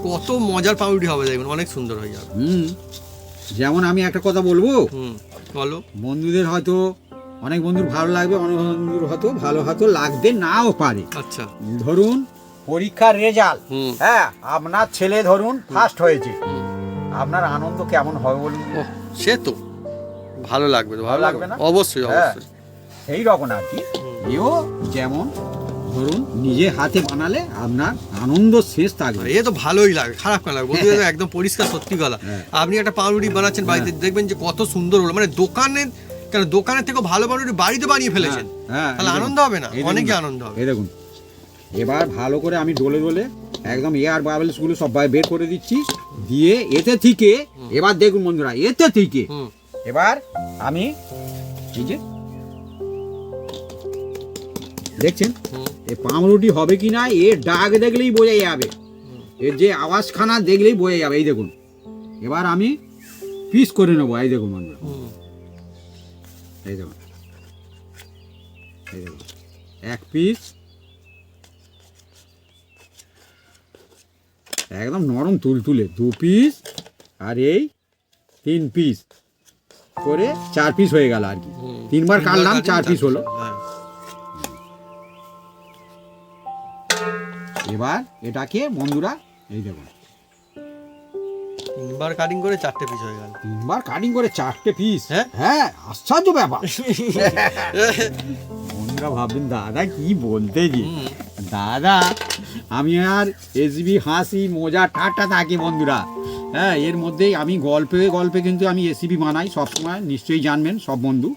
কত মজার পাউরুটি হবে দেখুন, অনেক সুন্দর হয়ে যাবে। যেমন আমি একটা কথা বলবো, হুম, বলো। বন্ধুদের হয়তো অনেক বন্ধুর ভালো লাগবে, অনেক বন্ধুর হয়তো লাগতে নাও পারে। আচ্ছা। ধরুন পরীক্ষার রেজাল্ট, হুম, হ্যাঁ, আপনার ছেলে ধরুন ফার্স্ট হয়েছে, হুম। আপনার আনন্দ কেমন হবে বলুন? ওহ, সে তো ভালো লাগবে তো, ভালো ভালো লাগবে লাগবে না? না? অবশ্যই হ্যাঁ। অবশ্যই। সেই রকম আর কি। এও যেমন ধরুন নিজে হাতে বানালে আপনার আনন্দ শেষ থাকবে। এ তো ভালোই লাগে, খারাপ কেন লাগে বন্ধু? একদম পরিষ্কার সত্যি গলা। হ্যাঁ। আপনি একটা পাউরুটি বানাচ্ছেন বাড়িতে, দেখবেন যে কত সুন্দর হলো। মানে দোকানে কেন দোকানের থেকে ভালো পাউরুটি বাড়িতে বানিয়ে ফেলেছেন, হ্যাঁ, তাহলে আনন্দ হবে না? অনেকই আনন্দ হবে। এই দেখুন, এবার ভালো করে আমি ডলে ডলে একদম এয়ার বাবলস গুলো সব বের করে দিচ্ছি, দিয়ে এতে থেকে এবার দেখুন বন্ধুরা, এতে থেকে এবার আমি এই যে দেখছেন এই পাউরুটি হবে কি না এর ডাক দেখলেই বোঝা যাবে, এর যে আওয়াজখানা দেখলেই বোঝা যাবে। এই দেখুন, এবার আমি পিস করে নেবো। এই দেখুন বন্ধুরা, এই দেখুন, এই দেখুন, এক পিস একদম নরম তুলতুলে, 2 পিস, আর এই 3 পিস করে 4 পিস হয়ে গেল আর কি। 3 বার কাটলাম, 4 পিস হলো। এবার এটাকে বন্ধুরা এই দেখুন, 3 বার কাটিং করে 4টে পিস হয়ে গেল। 3 বার কাটিং করে 4টে পিস। হ্যাঁ? হ্যাঁ, আশ্চর্য ব্যাপার। বন্ধুরা ভাববেন দাদা কি বলতে যে, দাদা আমি আর এসবি হাসি মজা ঠাট্টা থাকি বন্ধুরা। হ্যাঁ, এর মধ্যেই আমি গল্পে গল্পে কিন্তু আমি এসিবি বানাই সবসময়, নিশ্চয়ই জানবেন সব বন্ধু।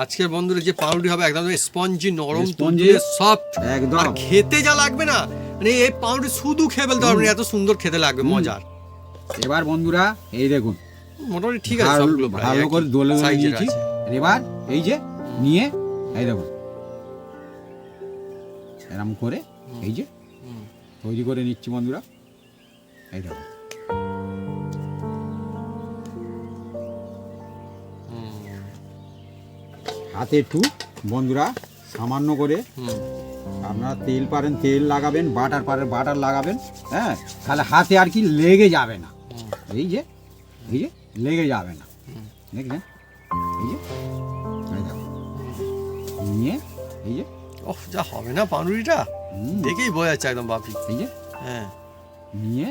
আজকের বন্ধুরা যে পাউরুটি হবে একদম স্পঞ্জি, নরম, স্পঞ্জি, সফট একদম। আর খেতে যা লাগবে না, মানে এই পাউরুটি শুধু খেয়ে ফেলতে পারবেন, এত সুন্দর খেতে লাগবে, মজার। এবার বন্ধুরা এই দেখুন, মোটামুটি ঠিক আছে সবগুলো প্রায় ভালো একই করে দোলে দোলে সাইজের নিয়েছি। আছে। এবার এই যে নিয়ে এই দেখুন এরকম করে এই যে তৈরি করে নিচ্ছি বন্ধুরা। এই দেখুন, হাতে একটু বন্ধুরা সামান্য করে আপনারা তেল পারেন তেল লাগাবেন, বাটার পারেন বাটার লাগাবেন। হ্যাঁ, তাহলে হাতে আর কি লেগে যাবে না। এই যে লেগে যাবে না, দেখলেন? এই যে এই দেখুন, নিয়ে এই যে ওহ, যা হবে না পাউরুটিটা, দেখেই বোঝা যাচ্ছে একদম বাপি। এই যে হ্যাঁ, নিয়ে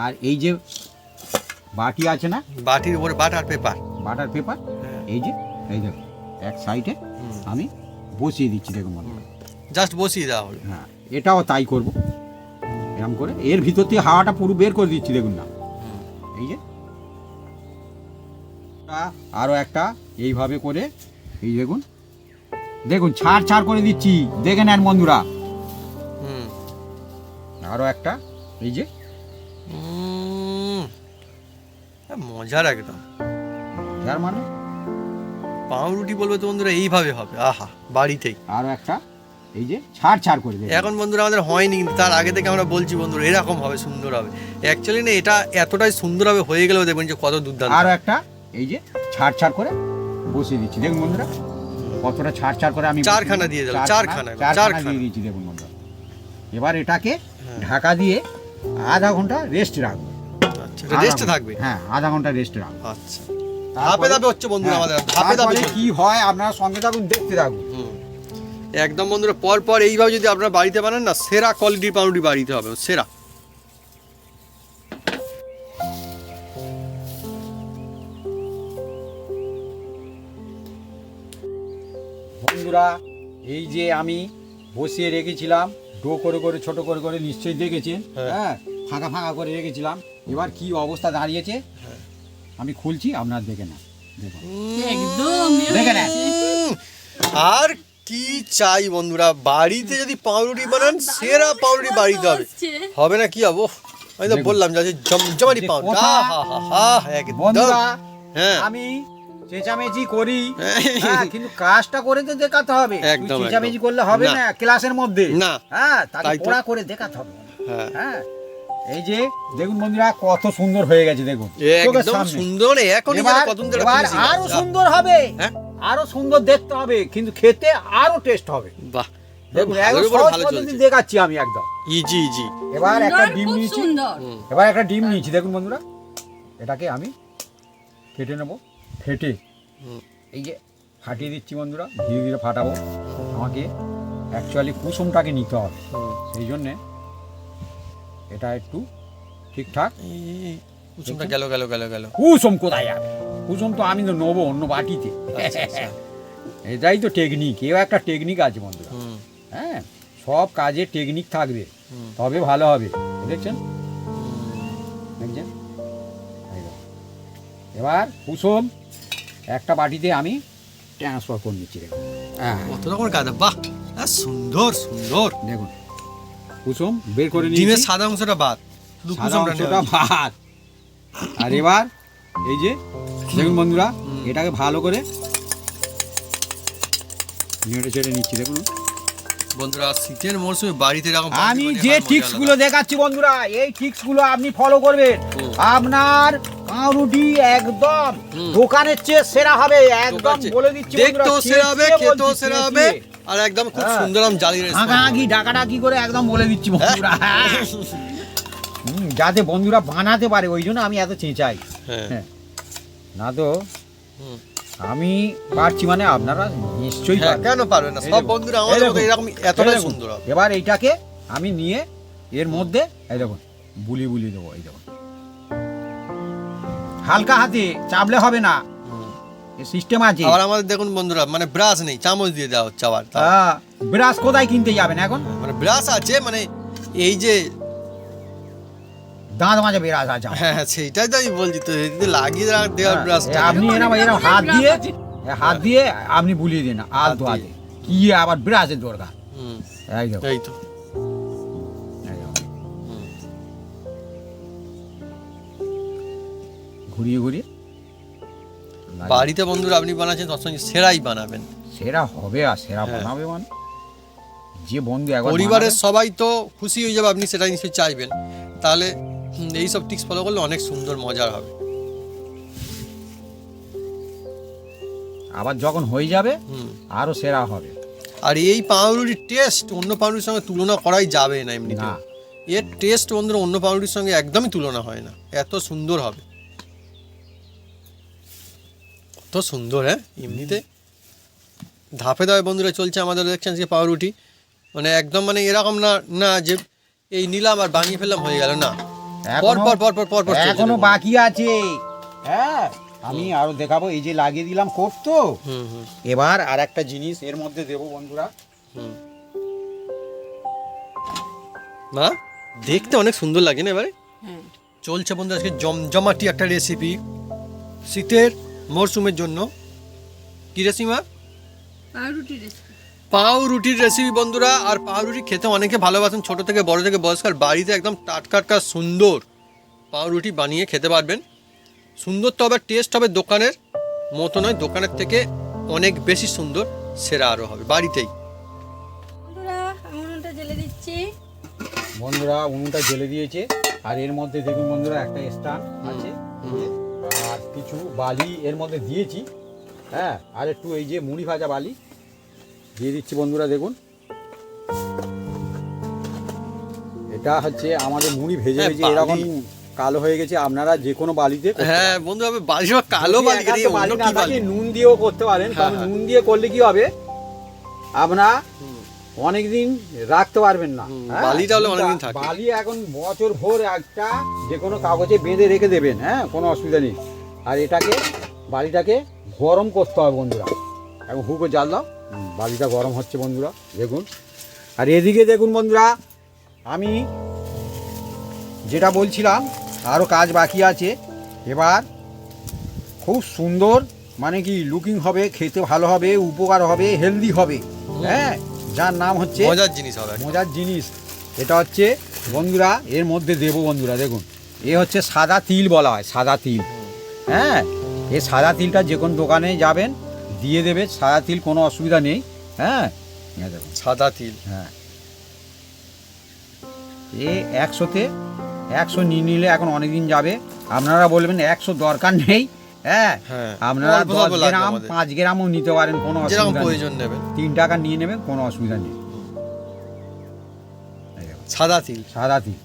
আর এই যে বাটি আছে না, বাটির উপরে বাটার পেপার, বাটার পেপার, এই যে এই দেখুন এক সাইডে আমি বসিয়ে দিচ্ছি। দেখুন বন্ধুরা, জাস্ট বসিয়ে দেওয়া হলো। হ্যাঁ, এটাও তাই করব। এরকম করে এর ভিতর থেকে হাওয়াটা পুরো বের করে দিচ্ছি। দেখুন না, এই যে আরো একটা এইভাবে করে এই দেখুন দেখুন ছাড় ছাড় করে দিচ্ছি, দেখে নেন বন্ধুরা। আরো একটা এই যে মজার একদম। যার মানে পাউরুটি বলবে তো বন্ধুরা এইভাবে হবে, আহা, বাড়িতেই। আরো একটা এই যে ছাড় ছাড় করে দেখুন। এখন বন্ধুরা আমাদের হয়নি, কিন্তু তার আগে থেকে আমরা বলছি বন্ধুরা এরকম হবে, সুন্দর হবে। অ্যাকচুয়ালি না, এটা এতটাই সুন্দর হবে, হয়ে গেলেও দেখবেন যে কত দুর্দান্ত। আরো একটা এই যে ছাড় ছাড় করে বসিয়ে দিচ্ছি। দেখুন বন্ধুরা কতটা ছাড় ছাড় করে আমি চারখানা দিয়ে দিলাম, চারখানা দিয়ে দিচ্ছি। দেখুন বন্ধুরা, এবার এটাকে ঢাকা দিয়ে আধা ঘন্টা রেস্ট রাখবো। আচ্ছা, রেস্টে থাকবে? হ্যাঁ, আধা ঘন্টা রেস্ট রাখবো। আচ্ছা, ধাপে ধাপে হচ্ছে বন্ধুরা আমাদের, ধাপে ধাপে তারপরে কি হয় আপনারা সঙ্গে থাকুন, দেখতে থাকুন। একদম বন্ধুরা, পর পর এইভাবে যদি আপনারা বাড়িতে বানান না, সেরা কোয়ালিটির পাউরুটি বাড়িতে হবে, সেরা। বন্ধুরা এই যে আমি বসিয়ে রেখেছিলাম ডো করে করে ছোট করে করে, নিশ্চয়ই দেখেছেন। হ্যাঁ, ফাঁকা ফাঁকা করে রেখেছিলাম। এবার কি অবস্থা দাঁড়িয়েছে আমি খুলছি, আপনারা দেখে নেন। দেখুন একদম দেখে নেন। আর কি চাই বন্ধুরা, বাড়িতে যদি পাউরুটি বানান, সেরা পাউরুটি বাড়িতে হবে, হবে না কি হবে? আমি তো বললাম যে জমজমাটি পাউরুটি, একদম। বন্ধুরা হ্যাঁ, আমি চেঁচামেচি করি, হ্যাঁ, কিন্তু কাজটা করে তো দেখাতে হবে। একদম, চেঁচামেচি করলে হবে না। না ক্লাসের মধ্যে। না। হ্যাঁ, তাকে তাই তো। পোড়া করে দেখাতে হবে। হ্যাঁ, হ্যাঁ, এই যে দেখুন বন্ধুরা কত সুন্দর হয়ে গেছে, দেখুন চোখের একদম সামনে। সুন্দর। এখনই এবার কত সুন্দর এবার finishing আরো আছে। সুন্দর হবে, হ্যাঁ? আরো সুন্দর দেখতে হবে, কিন্তু খেতে আরো টেস্ট হবে। বাহ, দেখুন ভালোর একদম উপর সহজ ভালো পদ্ধতি চলছে। দেখাচ্ছি আমি একদম। Easy easy. এবার একটা ডিম খুব নিয়েছি, সুন্দর। এবার একটা ডিম নিয়েছি। দেখুন বন্ধুরা, এটাকে আমি ফেটে নেব, ফেটে এই যে ফাটিয়ে দিচ্ছি বন্ধুরা, ধীরে ধীরে ফাটাবো। আমাকে অ্যাকচুয়ালি কুসুমটাকে নিতে হবে, সেই জন্যে এটা একটু ঠিকঠাক। কুসুমটা গেল গেল গেল গেল। কুসুম কোথায় যাবে? কুসুম তো আমি তো নেবো অন্য বাটিতে। এটাই তো টেকনিক, এও একটা টেকনিক আছে বন্ধুরা। হ্যাঁ, সব কাজে টেকনিক থাকবে, তবে ভালো হবে। দেখছেন দেখছেন, এবার কুসুম একটা বাটিতে আমি ট্রান্সফার করে নিচ্ছি দেখুন। হ্যাঁ কত রকমের কাদা, বাহ সুন্দর সুন্দর। দেখুন কুসুম বের করে ডিমের নিয়েছি, সাদা অংশটা বাদ, শুধু সাদা কুসুমটা অংশটা নেওয়া। ভাত। আর এবার এই যে দেখুন বন্ধুরা, এটাকে ভালো করে নেড়ে চেড়ে নিচ্ছি দেখুন। বন্ধুরা শীতের মরশুমে বাড়িতে এরকম আমি বানিয়ে যে খাওয়ার মজা টিক্স গুলো আলাদা। দেখাচ্ছি বন্ধুরা, এই টিক্স গুলো আপনি ফলো করবেন, আপনার পাউরুটি একদম দোকানের চেয়ে সেরা হবে, একদম বলে দিচ্ছি বন্ধুরা। দেখতেও সেরা হবে, চেয়ে খেতেও বলছি, সেরা চেয়ে হবে, চেয়ে। আর একদম খুব হ্যাঁ। সুন্দর জালি রেস। আগাগি ডাকাডাকি করে একদম বলে দিচ্ছি বন্ধুরা, যাতে বন্ধুরা বানাতে পারে, ওই জন্য আমি এত চেঁচাই। হ্যাঁ হ্যাঁ। না তো হুম। আমি পারছি মানে আপনারা নিশ্চয়ই হ্যাঁ, পারবেন। কেন পারবে না, এই সব দেখুন, বন্ধুরা এই আমাদের দেখুন, মতো এরকম এই এতটাই দেখুন। সুন্দর হবে। এবার এইটাকে আমি নিয়ে এর মধ্যে এই দেখুন বুলি বুলি দেবো, এই দেখুন হালকা হাতে, চাপলে হবে না, সিস্টেম আছে। আবার আমাদের দেখুন বন্ধুরা, মানে ব্রাশ নেই, চামচ দিয়ে দেওয়া হচ্ছে আবার। ব্রাশ কোথায় কিনতে যাবেন এখন? মানে ব্রাশ আছে, মানে এই যে দাঁত মাঝে ব্রাশ আছে আমার। হ্যাঁ সেইটাই তো আমি বলছি, তো এদিকে লাগিয়ে দেওয়ার হ্যাঁ, ব্রাশটা আপনি এরম হাত দিয়ে আপনি বুলিয়ে দিন আলতো হাত হাতে, কি আবার ব্রাশের দরকার। হুম, এই দেখুন, এই তো। এই দেখুন। হুম। ঘুরিয়ে ঘুরিয়ে বাড়িতে বন্ধুরা আপনি বানাচ্ছেন সবসময় সেরাই বানাবেন। সেরা হবে, আর সেরা হ্যাঁ। বানাবে মানে যে বন্ধু একবার পরিবারের বানাবে, সবাই তো খুশি হয়ে যাবে, আপনি সেটা নিশ্চয়ই চাইবেন। তাহলে এই সব টিপস ফলো করলে অনেক সুন্দর মজার হবে। আবার যখন হয়ে যাবে হুম। আরো সেরা হবে। আর এই পাউরুটির টেস্ট অন্য পাউরুটির সঙ্গে তুলনা করাই যাবে না এমনিতে। না। এর টেস্ট বন্ধুরা অন্য পাউরুটির সঙ্গে একদমই তুলনা হয় না, এত সুন্দর হবে, কত সুন্দর। হ্যাঁ এমনিতে ধাপে ধাপে বন্ধুরা চলছে আমাদের, দেখছেন যে পাউরুটি মানে একদম মানে এরকম না না যে এই নিলাম আর বানিয়ে ফেললাম হয়ে গেল, না, পর এখনো- পর পর পর পর পর চলছে এখনো দেখুন। বাকি আছে। হ্যাঁ আমি আরো দেখাবো, এই যে লাগিয়ে দিলাম কোট, তো হুম হুম এবার আর একটা জিনিস এর মধ্যে দেবো বন্ধুরা। হুম। মা দেখতে অনেক সুন্দর লাগে না এবারে। হ্যাঁ চলছে বন্ধু আজকে জমজমাটি একটা রেসিপি শীতের মরশুমের জন্য। কি রেসিপি মা? পাউরুটি রেসিপি। পাউরুটির রেসিপি বন্ধুরা। আর পাউরুটি খেতে অনেকে ভালোবাসেন, ছোট থেকে বড় থেকে বয়স্কার, বাড়িতে একদম টাটকা সুন্দর পাউরুটি বানিয়ে খেতে পারবেন। সুন্দর তো হবে, টেস্ট হবে দোকানের মতো নয়, দোকানের থেকে অনেক বেশি সুন্দর, সেরা আরও হবে বাড়িতেই। বন্ধুরা উনুনটা জ্বেলে দিচ্ছি। বন্ধুরা উনুনটা জ্বেলে দিয়েছে, আর এর মধ্যে দেখুন বন্ধুরা একটা স্টান আছে, আর কিছু বালি এর মধ্যে দিয়েছি। হ্যাঁ আর একটু এই যে মুড়ি ভাজা বালি দিয়ে দিচ্ছি বন্ধুরা। দেখুন এটা হচ্ছে আমাদের মুড়ি ভেজে হ্যাঁ, ভেজে বালি। এরকম কালো হয়ে গেছে, আপনারা যে কোনো বালিতে করতে হ্যাঁ বন্ধু, আমি বালি সব কালো যদি বালি, একান্ত অন্য বালি কি না বালি? থাকে, নুন দিয়েও করতে পারেন। হ্যাঁ, কারণ হ্যাঁ। নুন দিয়ে করলে কি হবে, আপনারা অনেকদিন রাখতে পারবেন না। হুম, হ্যাঁ, বালিটা হলে নুনটা- অনেকদিন থাকে। বালি এখন বছর ভোর একটা যে কোনো কাগজে বেঁধে রেখে দেবেন, হ্যাঁ কোনো অসুবিধা নেই। আর এটাকে বালিটাকে গরম করতে হবে বন্ধুরা। এখন হুকো জাল দাও, বালিটা গরম হচ্ছে বন্ধুরা দেখুন। আর এদিকে দেখুন বন্ধুরা, আমি যেটা বলছিলাম আরও কাজ বাকি আছে। এবার খুব সুন্দর মানে কি লুকিং হবে, খেতে ভালো হবে, উপকার হবে, হেলদি হবে, হ্যাঁ, যার নাম হচ্ছে মজার জিনিস হবে। মজার জিনিস। এটা হচ্ছে বন্ধুরা এর মধ্যে দেবো বন্ধুরা দেখুন, এ হচ্ছে সাদা তিল বলা হয়, সাদা তিল। হ্যাঁ এই সাদা তিলটা যে কোনো দোকানে যাবেন দিয়ে দেবে, সাদা তিল কোনো অসুবিধা নেই। হ্যাঁ এই দেখুন, সাদা তিল। হ্যাঁ এ 100 নিয়ে নিলে এখন অনেক দিন যাবে। আপনারা বলবেন 100 দরকার নেই, হ্যাঁ হ্যাঁ, আপনারা অল্প 10 স্বল্প লাগবে গ্রাম আমাদের। 5 গ্রামও নিতে পারেন, কোনো যেরকম অসুবিধা নেই। প্রয়োজন নেবেন। 3 টাকা নিয়ে নেবেন, কোনো অসুবিধা নেই। সাদা তিল সাদা তিল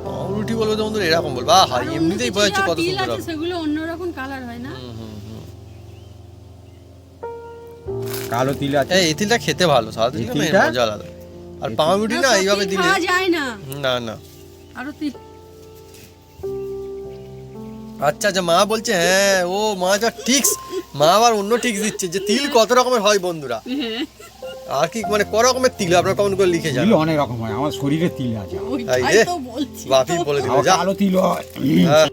পাউরুটি বলবো তো বন্ধুরা এরকম বলবো, আহা আর অন্য এমনিতেই কিছু বোঝা যাচ্ছে যা কত তিল সুন্দর আছে হবে। সেগুলো অন্যরকম কালার হয় না? কালো তিল আছে। এই তিলটা খেতে ভালো, সাদা এই তিলটা তিলটা? মজা আলাদা। আর পাউরুটি না সব এইভাবে তিল দিলে খাওয়া যায় না, না না। আরো তিল। আচ্ছা আচ্ছা, মা বলছে হ্যাঁ, ও মা যা টিক্স, মা আবার অন্য টিক্স দিচ্ছে যে তিল কত রকমের হয় বন্ধুরা। আর কি মানে ক রকমের তিল আপনারা কমেন্ট করে লিখে যান। তিল অনেক রকম হয়, আমার শরীরে তিল আছে। ওইটাই এই যে, তো বলছি। বাপি বলে দিল আবার যা। কালো তিল হয়। হ্যাঁ।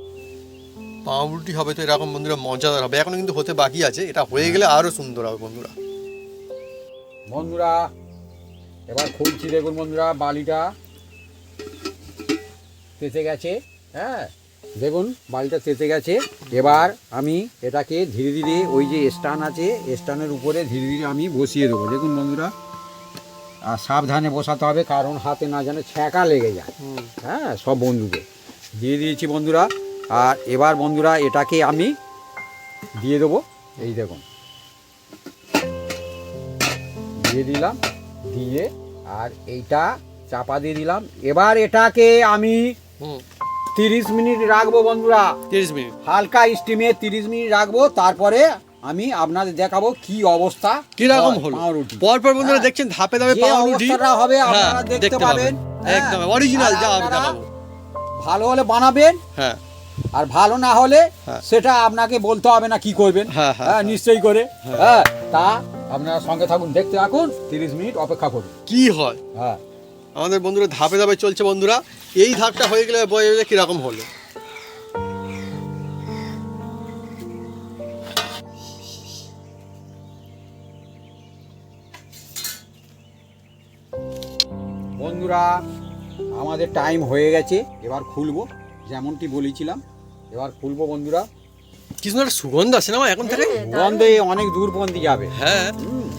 পাউরুটি হবে তো এরকম বন্ধুরা মজাদার হবে, এখনো কিন্তু হতে বাকি আছে, এটা হয়ে গেলে আরো সুন্দর হবে বন্ধুরা। বন্ধুরা এবার খুলছি, দেখুন বন্ধুরা বালিটা তেতে গেছে। হ্যাঁ দেখুন বালিটা তেতে গেছে। এবার আমি এটাকে ধীরে ধীরে ওই যে স্ট্যান্ড আছে স্ট্যান্ডের উপরে ধীরে ধীরে আমি বসিয়ে দেবো। দেখুন বন্ধুরা, আর সাবধানে বসাতে হবে কারণ হাতে না যেন ছ্যাঁকা লেগে যায়। হ্যাঁ সব বন্ধুদের দিয়ে দিয়েছি বন্ধুরা। আর এবার বন্ধুরা এটাকে আমি দিয়ে দেবো। এই দেখুন দিয়ে দিলাম, দিয়ে আর এইটা চাপা দিয়ে দিলাম। এবার এটাকে আমি 30 মিনিট রাখবো বন্ধুরা, 30 মিনিট হালকা স্টিমে 30 মিনিট রাখবো। তারপরে আমি আপনাদের দেখাবো কি অবস্থা, কিরকম হলো। পাউরুটি পরপর বন্ধুরা দেখছেন ধাপে ধাপে যে পাউরুটি অবস্থাটা হবে আপনারা হ্যাঁ, দেখতে পাবেন। একদম অরিজিনাল যা হবে আপনারা দেখাবো। ভালো হলে বানাবেন, হ্যাঁ আর ভালো না হলে হ্যাঁ। সেটা আপনাকে বলতে হবে না কি করবেন। হ্যাঁ, হ্যাঁ, হ্যাঁ নিশ্চয়ই করে। হ্যাঁ তা আপনারা সঙ্গে থাকুন, দেখতে থাকুন, 30 মিনিট অপেক্ষা করুন। কি হয়। হ্যাঁ আমাদের বন্ধুরা ধাপে ধাপে চলছে বন্ধুরা, এই ধাপটা হয়ে গেলে বোঝা যাবে কিরকম হলো। বন্ধুরা আমাদের টাইম হয়ে গেছে, এবার খুলবো যেমনটি বলেছিলাম। এবার খুলবো বন্ধুরা। কি সুন্দর একটা সুগন্ধ আসে না আমার এখন থেকে। গন্ধে অনেক দূর পর্যন্ত যাবে। হ্যাঁ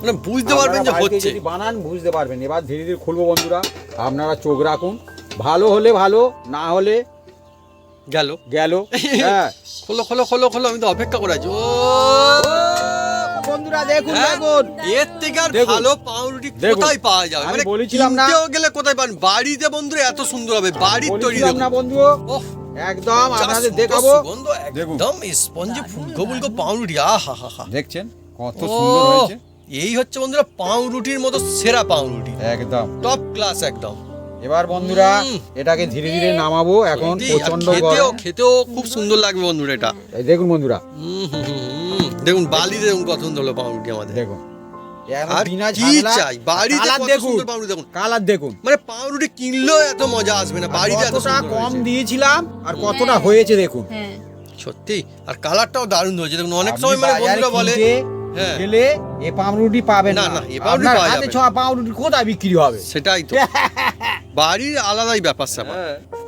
মানে বুঝতে পারবেন যে আপনারা বাড়িতে হচ্ছে। যদি বানান বুঝতে পারবেন। এবার ধীরে ধীরে খুলবো বন্ধুরা, আপনারা চোখ রাখুন। ভালো হলে ভালো, না হলে গেল গেল। হ্যাঁ খোলো খোলো খোলো খোলো, আমি তো অপেক্ষা করে আছি। ও বন্ধুরা দেখুন হ্যাঁ? দেখুন এর থেকে আর দেখুন। ভালো পাউরুটি দেখুন। কোথায় পাওয়া যাবে? আমি মানে বলেছিলাম না? কিনতেও গেলে কোথায় পান? বাড়িতে বন্ধুরা এত সুন্দর হবে, বাড়ির তৈরি বলেছিলাম না দেখুন। বন্ধু, ওহ, একদম যা আপনাদের সুন্দর দেখাবো। সুগন্ধ, দেখুন। একদম স্পঞ্জি ফুলকো ফুলকো পাউরুটি। আহা হা হা। দেখছেন কত সুন্দর হয়েছে। এই হচ্ছে বন্ধুরা পাউরুটির মতো সেরা পাউরুটি, একদম। টপ ক্লাস একদম। এবার বন্ধুরা হুম। এটাকে ধীরে ধীরে নামাবো। এখন সত্যি, আর প্রচন্ড খেতেও গরম। খেতেও খুব সুন্দর লাগবে বন্ধুরা এটা। এই দেখুন বন্ধুরা, দেখুন বালিতে দেখুন কত সুন্দর হলো পাউরুটি আমাদের। দেখুন আর বিনা কি ঝামেলা। চাই? বাড়িতে কালার কত দেখুন, সুন্দর পাউরুটি দেখুন। কালার দেখুন। মানে পাউরুটি কিনলেও এত মজা আসবে না, বাড়িতে এত কতটা সুন্দর কম হয়েছে। দিয়েছিলাম আর কতটা হয়েছে দেখুন। হ্যাঁ সত্যি, আর কালারটাও দারুণ হয়েছে দেখুন। অনেক আপনি সময় মানে বাজারে বন্ধুরা বলে কিনতে হ্যাঁ গেলে এ পাউরুটি পাবেন না, না। না, এ পাউরুটি আপনার পাওয়া হাতে যাবে ছোঁয়া পাউরুটি কোথায় বিক্রি হবে? সেটাই তো, বাড়ির আলাদাই ব্যাপার স্যাপার।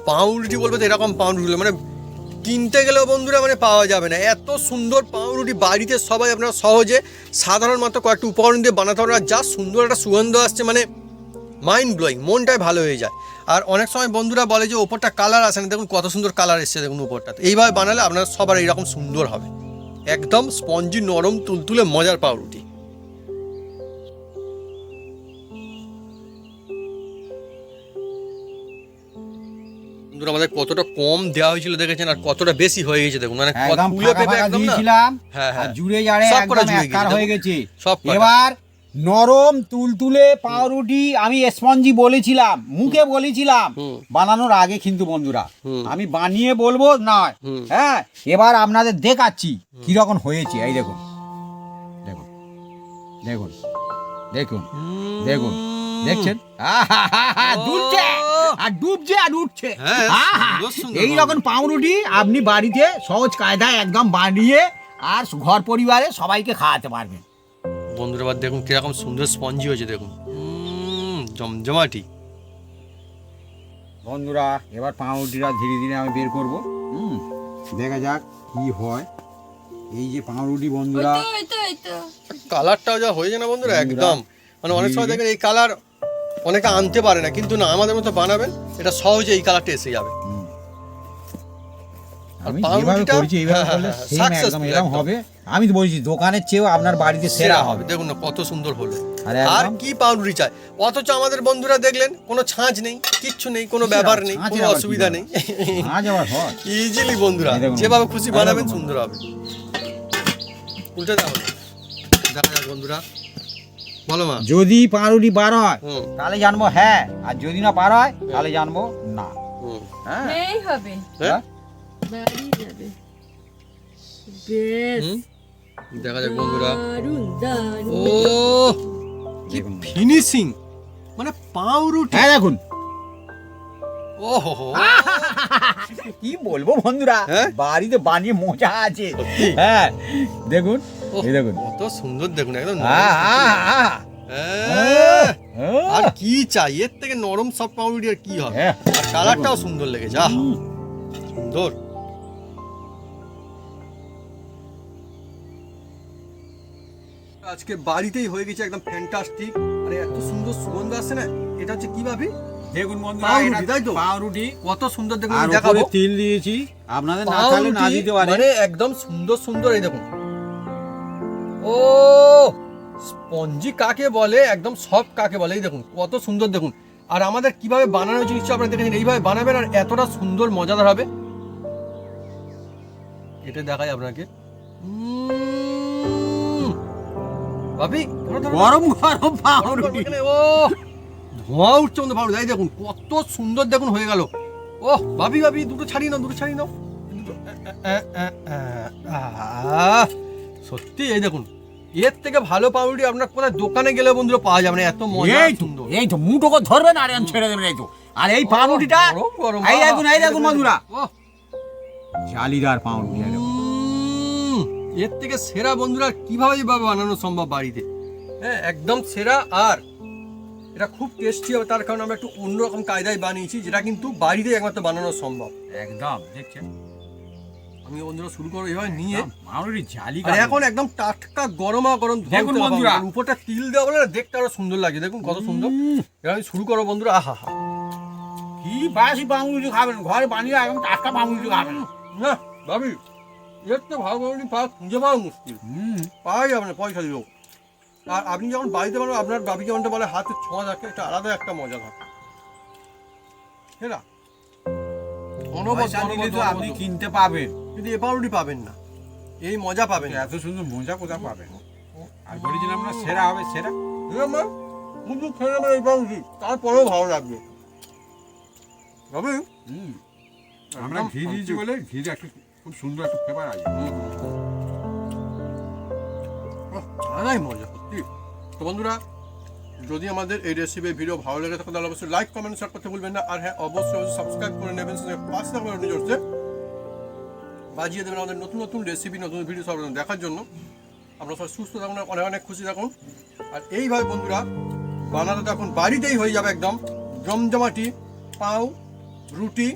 পাউরুটি বলবে তো এরকম পাউরুটি মানে কিনতে গেলেও বন্ধুরা মানে পাওয়া যাবে না। এত সুন্দর পাউরুটি বাড়িতে সবাই আপনারা সহজে সাধারণ মাত্র কয়েকটা উপকরণ দিয়ে বানাতে পারেন। আর যা সুন্দর একটা সুগন্ধ আসছে মানে মাইন্ড ব্লোয়িং, মনটাই ভালো হয়ে যায়। আর অনেক সময় বন্ধুরা বলে যে ওপরটা কালার আসে না, দেখুন কত সুন্দর কালার এসছে দেখুন উপরটাতে। এইভাবে বানালে আপনার সবার এইরকম সুন্দর হবে, একদম স্পঞ্জি নরম তুলতুলে মজার পাউরুটি। বন্ধুরা আমাদের কতটা কম দেওয়া হয়েছিল দেখেছেন, আর কতটা বেশি হয়ে গেছে দেখুন। মানে একদম ফুলে ফাঁকা পেঁপে ফাঁকা একদম না। দিয়েছিলাম হ্যাঁ, হ্যাঁ। আর জুড়ে জাড়ে সব কটা একদম জুড়ে এককার গেছে, হয়ে গেছে। সব কটা। এবার নরম তুলতুলে পাউরুটি আমি স্পঞ্জি বলেছিলাম, মুখে বলেছিলাম বানানোর আগে কিন্তু বন্ধুরা আমি বানিয়ে বলবো না। হ্যাঁ এবার আপনাদের দেখাচ্ছি কিরকম হয়েছে। এই দেখুন দেখুন দেখুন দেখুন দেখুন, দেখছেন দুলছে আর ডুবছে আর উঠছে। হ্যাঁ, সুন্দর সুন্দর এই রকম পাউরুটি আপনি বাড়িতে সহজ কায়দায় একদম বানিয়ে আর ঘর পরিবারে সবাইকে খাওয়াতে পারবেন। বন্ধুরা এবার দেখুন কিরকম সুন্দর স্পঞ্জি হয়েছে দেখুন, জমজমাটি। বন্ধুরা এবার পাউরুটিটা ধীরে ধীরে আমি বের করব। দেখা যাক কি হয়। এই যে পাউরুটি বন্ধুরা, এই তো কালারটাও যা হয়েছে না বন্ধুরা একদম, মানে অনেক সময় দেখেন এই কালার অনেকে আনতে পারে না, কিন্তু না আমাদের মতো বানাবেন এটা সহজে এই কালারটা এসে যাবে। আমি পাউরুটিটা- যেভাবে করেছি এইভাবে হ্যাঁ, করলে হ্যাঁ, সেম successful একদম এরকম একদম। হবে। আমি তো বলছি দোকানের চেয়েও আপনার বাড়িতে সেরা হবে। দেখুন না কত সুন্দর হলো। আর আর একদম- কি পাউরুটি চাই, অথচ আমাদের বন্ধুরা দেখলেন কোনো ছাঁচ নেই, কিচ্ছু নেই, কোনো ব্যাপার নেই, ছাঁচের কোনো আবার কি অসুবিধা ব্যাপার? নেই। আজ আবার হয়। ইজিলি বন্ধুরা এই দেখুন। যেভাবে খুশি এই বানাবেন দেখুন। সুন্দর হবে। উল্টে দাও, দেখা যাক বন্ধুরা, বলো মা। যদি পাউরুটি বার হয় হুম তাহলে জানবো হ্যাঁ, আর যদি না বার হয় তাহলে জানবো না। হুম হ্যাঁ এই হবে হ্যাঁ বাড়ি যাবে। বেশ হুম, দেখা যাক বন্ধুরা। দারুণ দারুণ। ও কি দেখুন। ফিনিশিং, মানে পাউরুটি হ্যাঁ দেখুন ওহো কি বলবো বন্ধুরা, হ্যাঁ? বাড়িতে বানিয়ে মজা আছে। সত্যি? হ্যাঁ দেখুন, ওহ, এই দেখুন। কত সুন্দর দেখুন, একদম আহ, আহ, আহ, হ্যাঁ। আহ। আর কি চাই এর থেকে, নরম সব পাউরুটি আর কি হবে। হ্যাঁ। আর কালারটাও সুন্দর লেগেছে, আহ সুন্দর। আজকে বাড়িতেই হয়ে গেছে একদম ফ্যান্টাস্টিক। আরে এত সুন্দর সুগন্ধ আসছে না, এটা হচ্ছে কি ভাবি? দেখুন বন্ধুরা, পাউরুটি, এটা তাই তো? পাউরুটি, কত সুন্দর দেখুন, আর আমি উপরে দেখাবো। তিল দিয়েছি, আপনাদের না খালে না পাউরুটি দিতে পারে। মানে একদম সুন্দর সুন্দর, এই দেখুন। ও স্পঞ্জি কাকে বলে, একদম সফট কাকে বলে, এই দেখুন কত সুন্দর দেখুন। আর আমাদের কিভাবে বানানো হয়েছে নিশ্চয়ই আপনারা দেখেছেন, এইভাবে বানাবেন আর এতটা সুন্দর মজাদার হবে। এটা দেখাই আপনাকে। ভাবি ধরো, ধরো, গরম গরম ধরো, পাউরুটি। এখানে, ও ধোঁয়া উঠছে আমাদের পাউরুটি, এই দেখুন কত সুন্দর দেখুন হয়ে গেল। ও ভাবি ভাবি দুটো ছাড়িয়ে নাও, দুটো ছাড়িয়ে নাও, দুটো, আহ, সত্যি এই দেখুন, এর থেকে ভালো পাউরুটি আপনার কোথায় দোকানে গেলে বন্ধুরা পাওয়া যাবে না, এত মজা এই তো, সুন্দর। এই তো মুঠো করে ধরবেন আর এরম ছেড়ে দেবেন, এই তো। আর এই পাউরুটিটা, গরম গরম, এই দেখুন, এই দেখুন বন্ধুরা, ওহ, জালিদার পাউরুটি। এই দেখুন। এর থেকে সেরা বন্ধুরা কিভাবে এইভাবে বানানো সম্ভব বাড়িতে, হ্যাঁ একদম সেরা। আর এটা খুব টেস্টি হবে, তার কারণে আমরা একটু অন্যরকম কায়দায় বানিয়েছি, যেটা কিন্তু বাড়িতে একমাত্র বানানো সম্ভব। একদম দেখছেন, আমি বন্ধুরা শুরু করবো এভাবে নিয়ে। পাউরুটি জালি। আর এখন একদম টাটকা গরমা গরম দেখুন বন্ধুরা। উপরটা তিল দেওয়া বলে না, দেখতে আরো সুন্দর লাগছে, দেখুন কত সুন্দর। এবার আমি শুরু করবো বন্ধুরা, আহা হা। কি বাসি পাউরুটি খাবেন, ঘরে বানিয়ে একদম টাটকা পাউরুটি খাবেন। না ভাবি, এর তো ভালো পাউরুটি পাওয়া খুঁজে পাওয়া মুশকিল, পাওয়া যাবে না পয়সা দিলেও। আর আপনি যখন বাড়িতে বানাবেন, আপনার বাবি যেমনটা বলে হাতের ছোঁয়া থাকে, এটা আলাদা একটা মজা থাকে। সেটা পয়সা দিলে তো আপনি কিনতে পাবেন, কিন্তু এ পাউরুটি পাবেন না, এই মজা পাবেন না। এত সুন্দর মজা কোথা পাবেন? আর বলেছিলাম না সেরা হবে, সেরা। আমার শুধু খেয়ে নেবেন এই পাউরুটি, তারপরেও ভালো লাগবে। ভাবি আমরা ঘি দিয়েছি বলে ঘির একটা খুব সুন্দর একটা ফ্লেভার আছে। আলাদাই মজা সত্যি। তো বন্ধুরা, যদি আমাদের এই রেসিপি ভিডিও ভালো লেগে থাকে তাহলে অবশ্যই লাইক কমেন্ট শেয়ার করতে ভুলবেন না। আর হ্যাঁ অবশ্যই সাবস্ক্রাইব করে নেবেন, পাশে থাকবেন নিজস্ব বাজিয়ে দেবেন আমাদের নতুন নতুন রেসিপি, নতুন ভিডিও সব দেখার জন্য। আমরা সবাই সুস্থ থাকুন, অনেক অনেক খুশি থাকুন। আর এইভাবে বন্ধুরা বানাতে তখন বাড়িতেই হয়ে যাবে একদম জমজমাটি পাউ রুটি।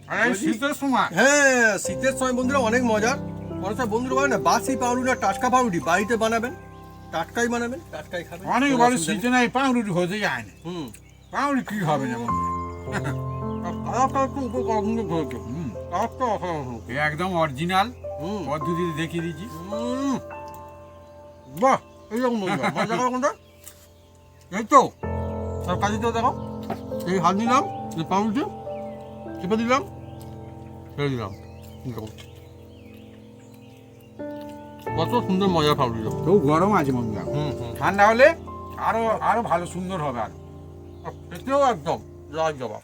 আর এই শীতের সময় হ্যাঁ শীতের সময় বন্ধুরা অনেক মজার। অনেক সময় বন্ধুরা বলে না বাসি পাউরুটি আর টাটকা পাউরুটি, বাড়িতে বানাবেন, টাটকাই বানাবেন, টাটকাই খাবেন। অনেক কোনো বড় অসুবিধা নেই। সিজনে এই পাউরুটি হতে যায় না। হুম, পাউরুটি কি হবে যেমন আর কালারটা একটু উপর সুন্দর ধরেছে, কালারটা অসাধারণ। একদম অরিজিনাল হুম পদ্ধতিতে দেখিয়ে দিচ্ছি। হুম, বাহ এইরকম মজা মজা করো কোনটা? এই তো তার কাজে তো দেখো, এই হাত দিলাম, এই পাউরুটি চেপে দিলাম, ছেড়ে দিলাম, এরকম। কত সুন্দর মজা পাউরুটি। তো গরম আছে বন্ধুরা, হুম হুম, ঠান্ডা হলে আরো আরো ভালো সুন্দর হবে। আর আর খেতেও একদম লাজবাব।